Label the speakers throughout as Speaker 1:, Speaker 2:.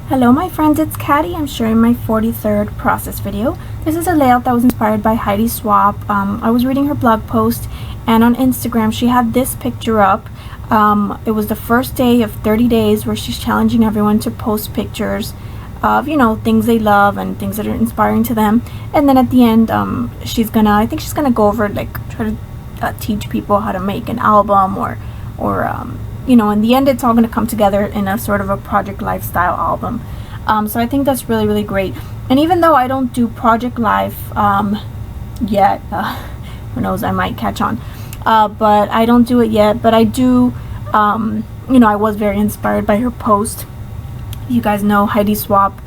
Speaker 1: Hello my friends, it's Caddy. I'm sharing my 43rd process video. This is a layout that was inspired by Heidi Swapp. I was reading her blog post, and on Instagram she had this picture up. It was the first day of 30 days where she's challenging everyone to post pictures of, things they love and things that are inspiring to them. And then at the end, I think she's gonna go over, try to teach people how to make an album or in the end it's all going to come together in a sort of a project lifestyle album. So I think that's really, really great. And even though I don't do project life yet, who knows, I might catch on, but I don't do it yet. But I do, I was very inspired by her post. You guys know Heidi Swapp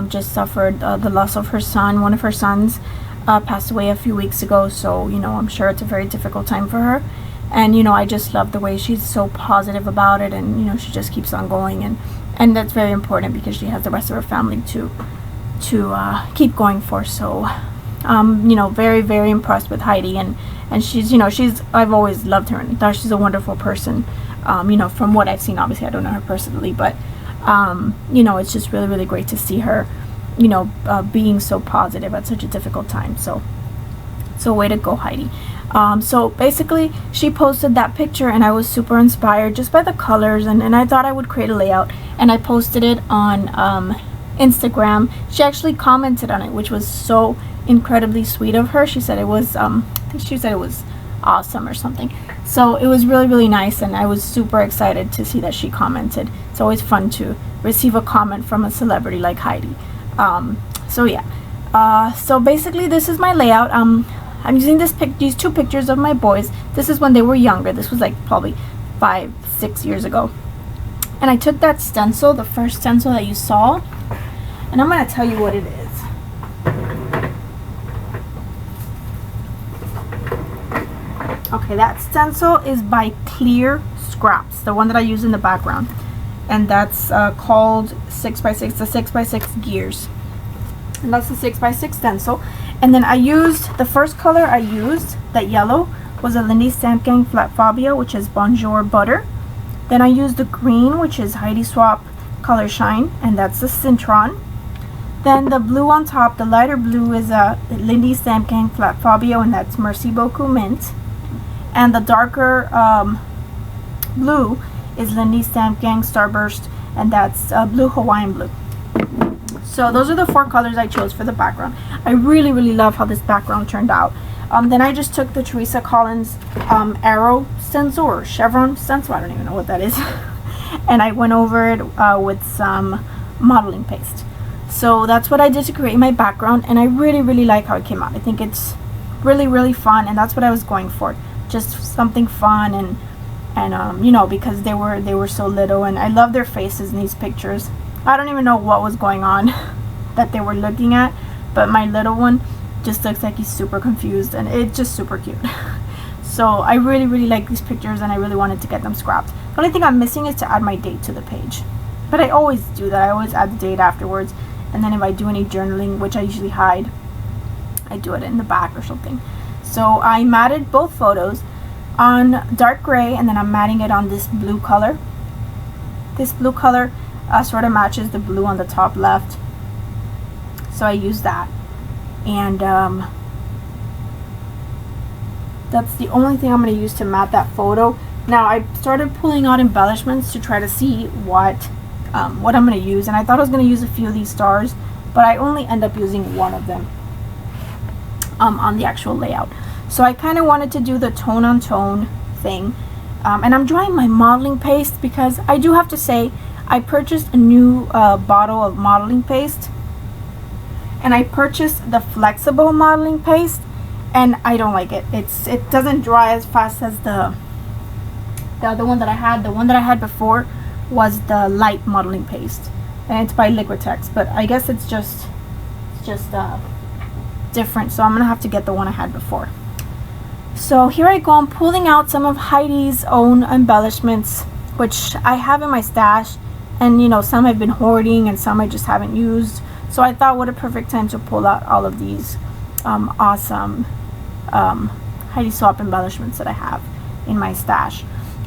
Speaker 1: just suffered the loss of her son. One of her sons passed away a few weeks ago, so I'm sure it's a very difficult time for her. And I just love the way she's so positive about it, and she just keeps on going, and that's very important because she has the rest of her family to keep going for. So very, very impressed with Heidi, and she's I've always loved her and thought she's a wonderful person. From what I've seen, obviously I don't know her personally, but it's just really, really great to see her being so positive at such a difficult time. So way to go, Heidi. So basically she posted that picture, and I was super inspired just by the colors, and I thought I would create a layout, and I posted it on Instagram. She actually commented on it, which was so incredibly sweet of her. She said it was I think she said it was awesome or something. So it was really, really nice, and I was super excited to see that she commented. It's always fun to receive a comment from a celebrity like Heidi. So yeah, so basically this is my layout. I'm using these two pictures of my boys. This is when they were younger. This was like probably 5-6 years ago. And I took that stencil, the first stencil that you saw, and I'm going to tell you what it is. Okay, that stencil is by Clear Scraps, the one that I use in the background. And that's called 6x6, the 6x6 gears. And that's the 6x6 stencil. And then I used, the first color I used, that yellow, was a Lindy Stamp Gang Flat Fabia, which is Bonjour Butter. Then I used the green, which is Heidi Swapp Color Shine, and that's the Citron. Then the blue on top, the lighter blue, is a Lindy Stamp Gang Flat Fabia, and that's Merci Beaucoup Mint. And the darker blue is Lindy Stamp Gang Starburst, and that's Blue Hawaiian Blue. So those are the four colors I chose for the background. I really, really love how this background turned out. Then I just took the Teresa Collins arrow stencil or chevron stencil, I don't even know what that is, and I went over it with some modeling paste. So that's what I did to create my background, and I really, really like how it came out. I think it's really, really fun, and that's what I was going for. Just something fun, and because they were so little, and I love their faces in these pictures. I don't even know what was going on that they were looking at, but my little one just looks like he's super confused, and it's just super cute. So I really, really like these pictures, and I really wanted to get them scrapped. The only thing I'm missing is to add my date to the page, but I always do that. I always add the date afterwards, and then if I do any journaling, which I usually hide, I do it in the back or something. So I matted both photos on dark gray, and then I'm matting it on this blue color. This blue color sort of matches the blue on the top left, so I use that, and that's the only thing I'm going to use to matte that photo. Now I started pulling out embellishments to try to see what I'm going to use, and I thought I was going to use a few of these stars, but I only end up using one of them on the actual layout. So I kind of wanted to do the tone on tone thing, and I'm drawing my modeling paste because I do have to say I purchased a new bottle of modeling paste, and I purchased the flexible modeling paste, and I don't like it. It doesn't dry as fast as the other one that I had. The one that I had before was the light modeling paste, and it's by Liquitex, but I guess it's just different, so I'm gonna have to get the one I had before. So here I go. I'm pulling out some of Heidi's own embellishments, which I have in my stash, and some I've been hoarding and some I just haven't used. So I thought, what a perfect time to pull out all of these awesome Heidi Swapp embellishments that I have in my stash.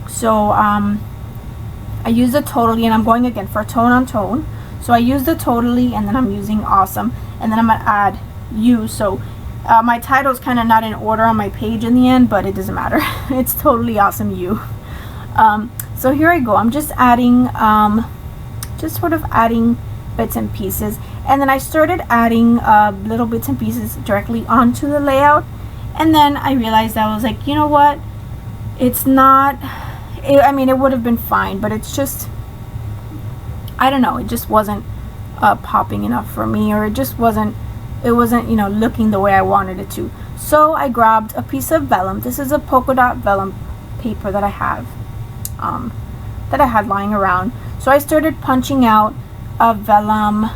Speaker 1: So I use it totally, and I'm going again for tone on tone. So I used the totally, and then I'm using awesome, and then I'm gonna add you. So my title is kind of not in order on my page in the end, but it doesn't matter. It's totally awesome you. So here I go. I'm just adding, just sort of adding bits and pieces, and then I started adding little bits and pieces directly onto the layout, and then I realized I was like, you know what, it's not, I mean, it would have been fine, but it's just, I don't know, it just wasn't popping enough for me, or it just wasn't, you know, looking the way I wanted it to. So I grabbed a piece of vellum. This is a polka dot vellum paper that I have, that I had lying around. So I started punching out vellum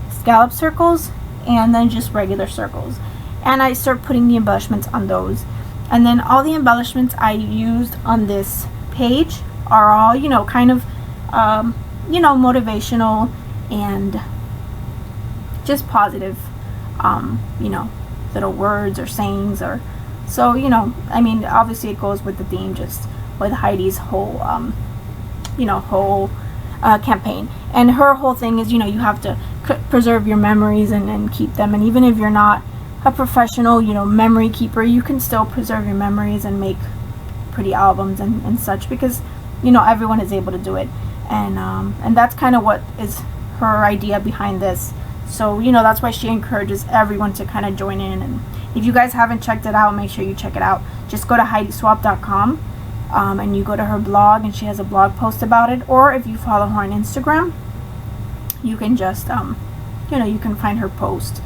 Speaker 1: scallop circles and then just regular circles, and I start putting the embellishments on those. And then all the embellishments I used on this page are all, you know, kind of you know, motivational and just positive, you know, little words or sayings, or so, you know, I mean, obviously it goes with the theme, just with Heidi's whole you know, whole campaign. And her whole thing is, you know, you have to preserve your memories and keep them, and even if you're not a professional, you know, memory keeper, you can still preserve your memories and make pretty albums and such, because, you know, everyone is able to do it. And that's kind of what is her idea behind this. So, you know, that's why she encourages everyone to kind of join in. And if you guys haven't checked it out, make sure you check it out. Just go to HeidiSwap.com, and you go to her blog, and she has a blog post about it. Or if you follow her on Instagram, you can just, you know, you can find her post.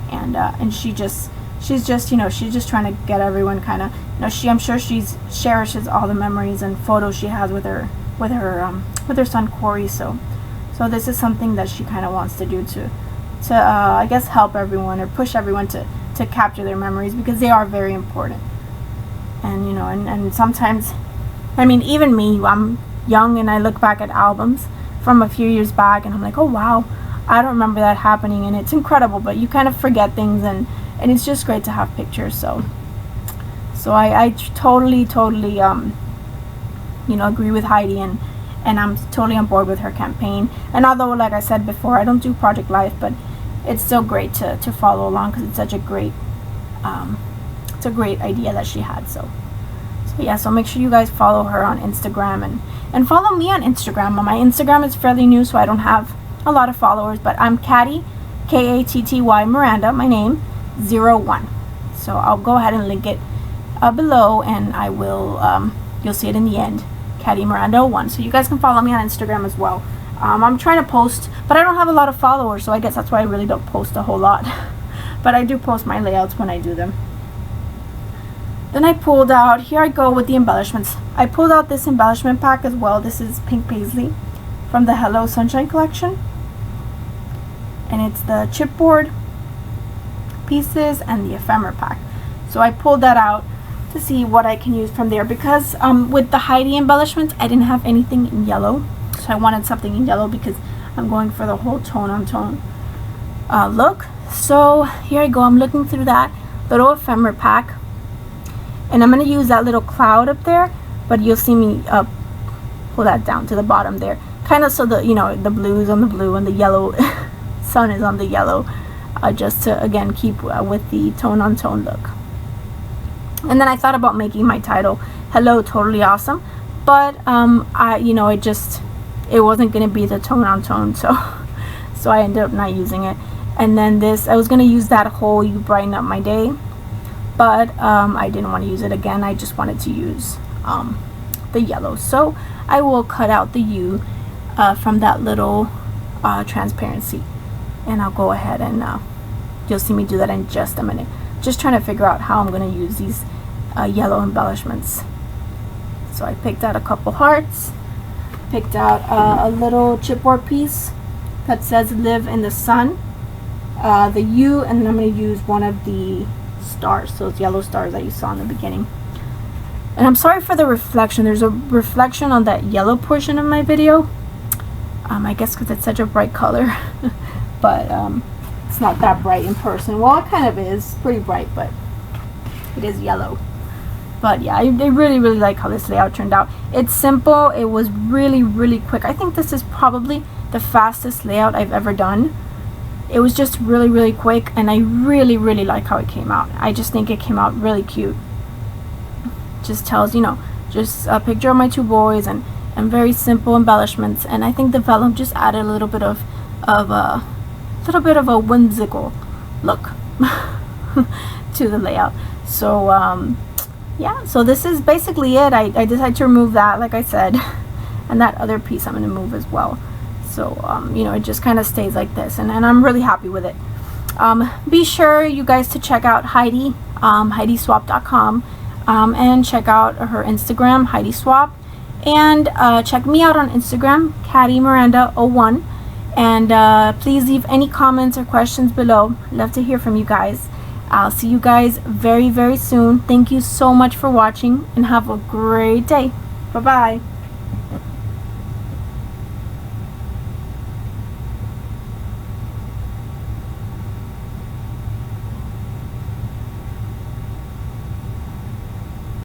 Speaker 1: And she's just, you know, she's just trying to get everyone kind of, you know, I'm sure she cherishes all the memories and photos she has with her son Corey. So this is something that she kind of wants to do to I guess help everyone, or push everyone to capture their memories, because they are very important. And, you know, and sometimes, I mean, even me, I'm young and I look back at albums from a few years back and I'm like, oh wow, I don't remember that happening, and it's incredible, but you kind of forget things, and it's just great to have pictures. So I totally you know, agree with Heidi, and I'm totally on board with her campaign. And although, like I said before, I don't do Project Life, but it's still great to follow along, because it's such a great it's a great idea that she had. So yeah, so make sure you guys follow her on Instagram, and follow me on Instagram. My Instagram is fairly new, so I don't have a lot of followers, but I'm Katty, Katty Miranda, my name, 01. So I'll go ahead and link it below, and I will you'll see it in the end, Katty Miranda 01. So you guys can follow me on Instagram as well. I'm trying to post, but I don't have a lot of followers, so I guess that's why I really don't post a whole lot. But I do post my layouts when I do them. Then I pulled out, here I go with the embellishments. I pulled out this embellishment pack as well. This is pink paisley from the Hello Sunshine collection, and it's the chipboard pieces and the ephemera pack. So I pulled that out to see what I can use from there, because with the Heidi embellishments I didn't have anything in yellow, so I wanted something in yellow because I'm going for the whole tone on tone look. So here I go, I'm looking through that little ephemera pack, and I'm going to use that little cloud up there, but you'll see me pull that down to the bottom there, kind of so the, you know, the blue is on the blue and the yellow sun is on the yellow, just to again keep with the tone on tone look. And then I thought about making my title Hello Totally Awesome, but you know, it wasn't going to be the tone on tone, so I ended up not using it. And then this, I was going to use that whole You Brighten Up My Day, but I didn't want to use it again. I just wanted to use the yellow, so I will cut out the U from that little transparency, and I'll go ahead and you'll see me do that in just a minute. Just trying to figure out how I'm going to use these yellow embellishments. So I picked out a couple hearts, picked out a little chipboard piece that says Live in the Sun, the U, and then I'm going to use one of the stars, those yellow stars that you saw in the beginning. And I'm sorry for the reflection. There's a reflection on that yellow portion of my video. I guess because it's such a bright color, but it's not that bright in person. Well, it kind of is pretty bright, but it is yellow. But yeah, I really like how this layout turned out. It's simple. It was really quick. I think this is probably the fastest layout I've ever done. It was just really quick, and I really like how it came out. I just think it came out really cute. Just tells, you know, just a picture of my two boys and very simple embellishments, and I think the vellum just added a little bit of a whimsical look to the layout. So yeah, so this is basically it. I decided to remove that, like I said, and that other piece I'm going to move as well. So you know, it just kind of stays like this, and I'm really happy with it. Be sure you guys to check out Heidi, HeidiSwap.com, and check out her Instagram, Heidi Swap, and check me out on Instagram, CattyMiranda01, and please leave any comments or questions below. Love to hear from you guys. I'll see you guys very soon. Thank you so much for watching, and have a great day. Bye bye.